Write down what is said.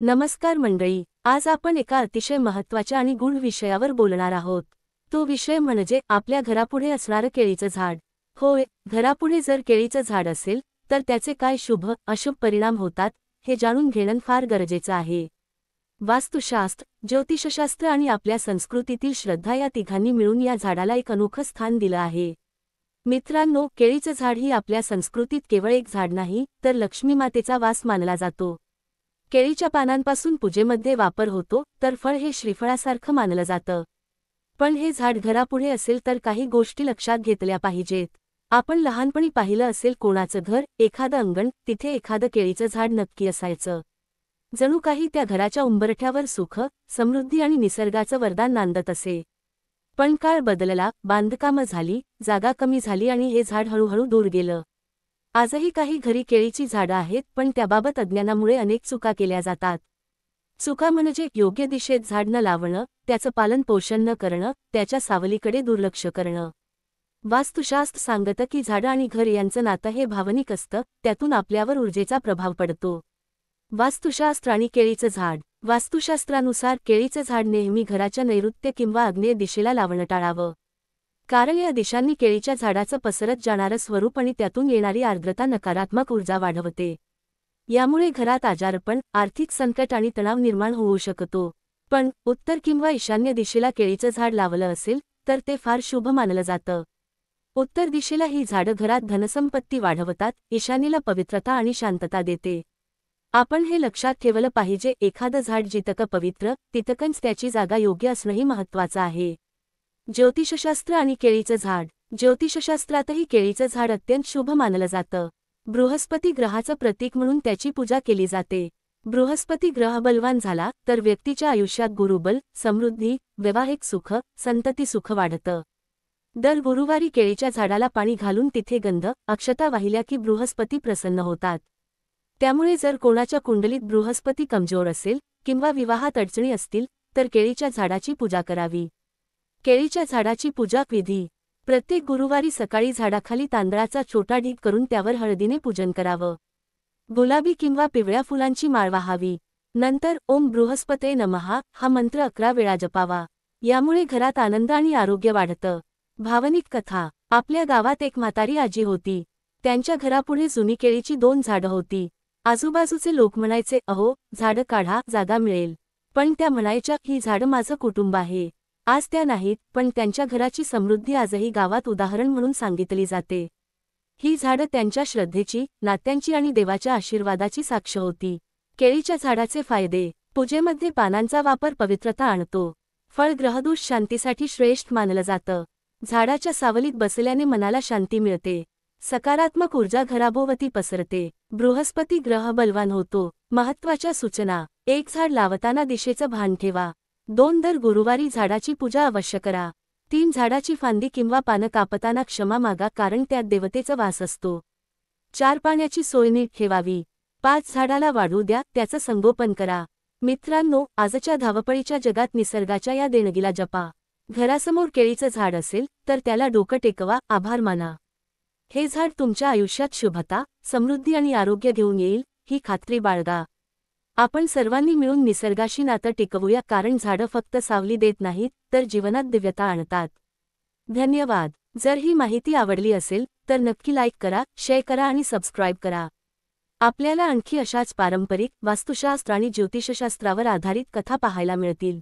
नमस्कार मंडळी, आज आपण एका अतिशय महत्त्वाच्या आणि गूढ विषयावर बोलणार आहोत। तो विषय म्हणजे आपल्या घरापुढे असणारं केळीचं झाड। होय, घरापुढे जर केळीचं झाड असेल तर त्याचे काय शुभ अशुभ परिणाम होतात हे जाणून घेणं फार गरजेचं आहे। वास्तुशास्त्र, ज्योतिषशास्त्र आणि आपल्या संस्कृतीतील श्रद्धा या तिघांनी मिळून या झाडाला एक अनोखं स्थान दिलं आहे। मित्रांनो, केळीचं झाड ही आपल्या संस्कृतीत केवळ एक झाड नाही तर लक्ष्मी मातेचा वास मानला जातो। केळीच्या पानांपासून पूजेमध्ये वापर होतो तर फळ हे श्रीफळासारखं मानलं जातं। पण हे झाड घरापुढे असेल तर काही गोष्टी लक्षात घेतल्या पाहिजेत। आपण लहानपणी पाहिलं असेल कोणाचं घर, एखादं अंगण, तिथे एखादं केळीचं झाड नक्की असायचं। जणू काही त्या घराच्या उंबरठ्यावर सुख, समृद्धी आणि निसर्गाचं वरदान नांदत असे। पण काळ बदलला, बांधकामं झाली, जागा कमी झाली आणि हे झाड हळूहळू दूर गेलं। आजही काही घरी केळीची झाडं आहेत पण त्याबाबत अज्ञानामुळे अनेक चुका केल्या जातात। चुका म्हणजे योग्य दिशेत झाड न लावणं, त्याचं पालन पोषण न करणं, त्याच्या सावलीकडे दुर्लक्ष करणं। वास्तुशास्त्र सांगतं की झाडं आणि घर यांचं नातं हे भावनिक असतं, त्यातून आपल्यावर ऊर्जेचा प्रभाव पडतो। वास्तुशास्त्र आणि केळीचं झाड। वास्तुशास्त्रानुसार केळीचं झाड नेहमी घराच्या नैऋत्य किंवा आग्नेय दिशेला लावणं टाळावं। कारण या दिशांनी केळीच्या झाडाचं पसरत जाणारं स्वरूप आणि त्यातून येणारी आर्द्रता नकारात्मक ऊर्जा वाढवते। यामुळे घरात आजारपण, आर्थिक संकट आणि तणाव निर्माण होऊ शकतो। पण उत्तर किंवा ईशान्य दिशेला केळीचं झाड लावलं असेल तर ते फार शुभ मानलं जातं। उत्तर दिशेला ही झाडं घरात धनसंपत्ती वाढवतात, ईशान्येला पवित्रता आणि शांतता देते। आपण हे लक्षात ठेवलं पाहिजे, एखादं झाड जितकं पवित्र तितकंच त्याची जागा योग्य असणंही महत्त्वाचं आहे। ज्योतिषशास्त्र आणि केळीचं झाड। ज्योतिषशास्त्रातही केळीचं झाड अत्यंत शुभ मानलं जातं। बृहस्पती ग्रहाचं प्रतीक म्हणून त्याची पूजा केली जाते। बृहस्पती ग्रह बलवान झाला तर व्यक्तीच्या आयुष्यात गुरुबल, समृद्धी, वैवाहिक सुख, संतती सुख वाढतं। दर गुरुवारी केळीच्या झाडाला पाणी घालून तिथे गंध, अक्षता वाहिल्या की बृहस्पती प्रसन्न होतात। त्यामुळे जर कोणाच्या कुंडलीत बृहस्पती कमजोर असेल किंवा विवाहात अडचणी असतील तर केळीच्या झाडाची पूजा करावी। केळीच्या झाडाची पूजा विधी। प्रत्येक गुरुवारी सकाळी झाडाखाली तांदळाचा छोटा ढीग करून त्यावर हळदीने पूजन करावं। गुलाबी किंवा पिवळ्या फुलांची माळ वाहावी। नंतर ओम बृहस्पते नमः हा मंत्र 11 वेळा जपावा। यामुळे घरात आनंद आणि आरोग्य वाढतं। भावनिक कथा। आपल्या गावात एक म्हातारी आजी होती। त्यांच्या घरापुढे जुनी केळीची 2 झाडं होती। आजूबाजूचे लोक म्हणायचे, अहो, झाडं काढा, जागा मिळेल। पण त्या म्हणायच्या, ही झाडं माझं कुटुंब आहे। आज त्या नाहीत, पण त्यांच्या घराची समृद्धी आजही गावात उदाहरण म्हणून सांगितली जाते। ही झाडं त्यांच्या श्रद्धेची, नात्यांची आणि देवाच्या आशीर्वादाची साक्ष होती। केळीच्या झाडाचे फायदे। पूजेमध्ये पानांचा वापर पवित्रता आणतो। फळ ग्रहदोष शांतीसाठी श्रेष्ठ मानलं जातं। झाडाच्या सावलीत बसल्याने मनाला शांती मिळते। सकारात्मक ऊर्जा घराभोवती पसरते। बृहस्पती ग्रह बलवान होतो। महत्त्वाच्या सूचना। 1 झाड लावताना दिशेचं भान ठेवा। 2 दर गुरुवारी झाडाची पूजा अवश्य करा। 3 झाडाची फांदी किंवा पानं कापताना क्षमा मागा कारण त्यात देवतेचा वास असतो। 4 पाण्याची सोय नीट ठेवावी। 5 झाडाला वाढू द्या, त्याचं संगोपन करा। मित्रांनो, आजच्या धावपळीच्या जगात निसर्गाच्या या देणगीला जपा। घरासमोर केळीचं झाड असेल तर त्याला डोकं टेकवा, आभार माना। हे झाड तुमच्या आयुष्यात शुभता, समृद्धी आणि आरोग्य घेऊन येईल ही खात्री बाळगा। आपण सर्वांनी मिळून निसर्गाशी नातं टिकवूया कारण झाडं फक्त सावली देत नाहीत तर जीवनात दिव्यता आणतात। धन्यवाद। जर ही माहिती आवडली असेल तर नक्की लाईक करा, शेअर करा आणि सबस्क्राईब करा। आपल्याला आणखी अशाच पारंपरिक, वास्तुशास्त्र आणि ज्योतिषशास्त्रावर आधारित कथा पाहायला मिळतील।